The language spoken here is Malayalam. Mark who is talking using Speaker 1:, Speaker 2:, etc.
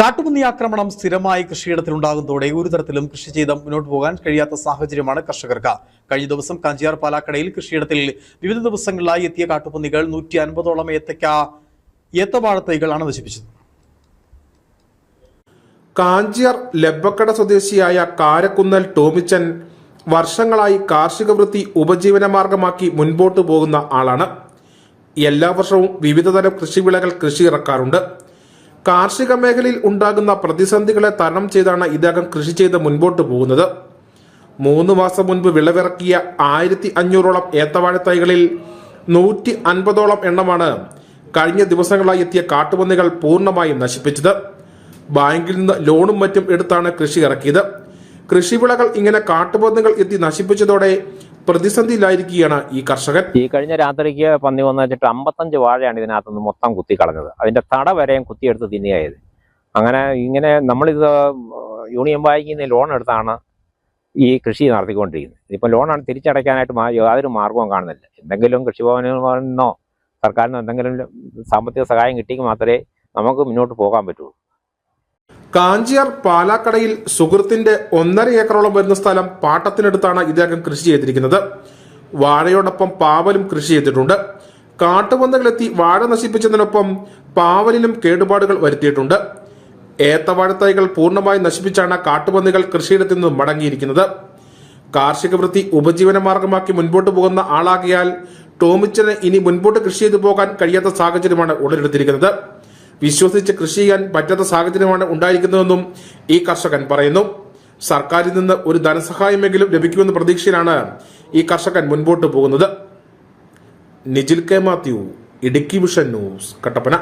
Speaker 1: കാട്ടുപന്നി ആക്രമണം സ്ഥിരമായി കൃഷിയിടത്തിലുണ്ടാകുന്നതോടെ ഒരു തരത്തിലും കൃഷി ചെയ്ത് മുന്നോട്ട് പോകാൻ കഴിയാത്ത സാഹചര്യമാണ് കർഷകർക്ക്. കഴിഞ്ഞ ദിവസം കാഞ്ചിയാർ പാലാക്കടയിൽ കൃഷിയിടത്തിൽ വിവിധ ദിവസങ്ങളിലായി എത്തിയ കാട്ടുപന്നികൾ 150ഓളം ഏത്തവാഴ തൈകളാണ് നശിപ്പിച്ചത്.
Speaker 2: കാഞ്ചിയാർ ലബ്ബക്കട സ്വദേശിയായ കാരക്കുന്നൽ ടോമിച്ചൻ വർഷങ്ങളായി കാർഷിക വൃത്തി ഉപജീവനമാർഗമാക്കി മുൻപോട്ടു പോകുന്ന ആളാണ്. എല്ലാ വർഷവും വിവിധതരം കൃഷിവിളകൾ കൃഷിയിറക്കാറുണ്ട്. കാർഷിക മേഖലയിൽ ഉണ്ടാകുന്ന പ്രതിസന്ധികളെ തരണം ചെയ്താണ് ഇദ്ദേഹം കൃഷി ചെയ്ത് മുൻപോട്ട് പോകുന്നത്. 3 മാസം മുൻപ് വിളവിറക്കിയ 1500ഓളം ഏത്തവാഴ തൈകളിൽ 150ഓളം എണ്ണമാണ് കഴിഞ്ഞ ദിവസങ്ങളായി എത്തിയ കാട്ടുപന്നികൾ പൂർണ്ണമായും നശിപ്പിച്ചത്. ബാങ്കിൽ നിന്ന് ലോണും മറ്റും എടുത്താണ് കൃഷി ഇറക്കിയത്. കൃഷിവിളകൾ ഇങ്ങനെ കാട്ടുപന്നികൾ എത്തി നശിപ്പിച്ചതോടെ പ്രതിസന്ധിയിലായിരിക്കുകയാണ് ഈ കർഷകൻ.
Speaker 3: ഈ കഴിഞ്ഞ രാത്രിക്ക് പന്നി വന്നു വെച്ചിട്ട് 55 വാഴയാണ് ഇതിനകത്തുനിന്ന് മൊത്തം കുത്തിക്കളഞ്ഞത്. അതിന്റെ തട വരെയും കുത്തിയെടുത്ത് തിന്നുകയായത്. ഇങ്ങനെ നമ്മളിത് യൂണിയൻ ബാങ്കിൽ നിന്ന് ലോൺ എടുത്താണ് ഈ കൃഷി നടത്തിക്കൊണ്ടിരിക്കുന്നത്. ഇപ്പം ലോണാണ് തിരിച്ചടയ്ക്കാനായിട്ട് യാതൊരു മാർഗവും കാണുന്നില്ല. എന്തെങ്കിലും കൃഷിഭവനിൽ നിന്നോ സർക്കാരിൽ നിന്ന് എന്തെങ്കിലും സാമ്പത്തിക സഹായം കിട്ടിയെങ്കിൽ മാത്രമേ നമുക്ക് മുന്നോട്ട് പോകാൻ പറ്റുള്ളൂ.
Speaker 2: കാഞ്ചിയാർ പാലാക്കടയിൽ സുഹൃത്തിന്റെ 1.5 ഏക്കറോളം വരുന്ന സ്ഥലം പാട്ടത്തിനടുത്താണ് ഇദ്ദേഹം കൃഷി ചെയ്തിരിക്കുന്നത്. വാഴയോടൊപ്പം പാവലും കൃഷി ചെയ്തിട്ടുണ്ട്. കാട്ടുപന്നികളെത്തി വാഴ നശിപ്പിച്ചതിനൊപ്പം പാവലിനും കേടുപാടുകൾ വരുത്തിയിട്ടുണ്ട്. ഏത്തവാഴ തൈകൾ പൂർണ്ണമായി നശിപ്പിച്ചാണ് കാട്ടുപന്നികൾ കൃഷിയിടത്തിൽ നിന്ന് മടങ്ങിയിരിക്കുന്നത്. കാർഷിക വൃത്തി ഉപജീവനമാർഗമാക്കി മുൻപോട്ട് പോകുന്ന ആളാകിയാൽ ടോമിച്ചന് ഇനി മുൻപോട്ട് കൃഷി ചെയ്തു പോകാൻ കഴിയാത്ത സാഹചര്യമാണ് ഉടലെടുത്തിരിക്കുന്നത്. വിശ്വസിച്ച് കൃഷി ചെയ്യാൻ പറ്റാത്ത സാഹചര്യമാണ് ഉണ്ടായിരിക്കുന്നതെന്നും ഈ കർഷകൻ പറയുന്നു. സർക്കാരിൽ നിന്ന് ഒരു ധനസഹായമെങ്കിലും ലഭിക്കുമെന്ന പ്രതീക്ഷയിലാണ് ഈ കർഷകൻ മുൻപോട്ട് പോകുന്നത്. Nijil K Mathew, Idukki vision news, Kattappana.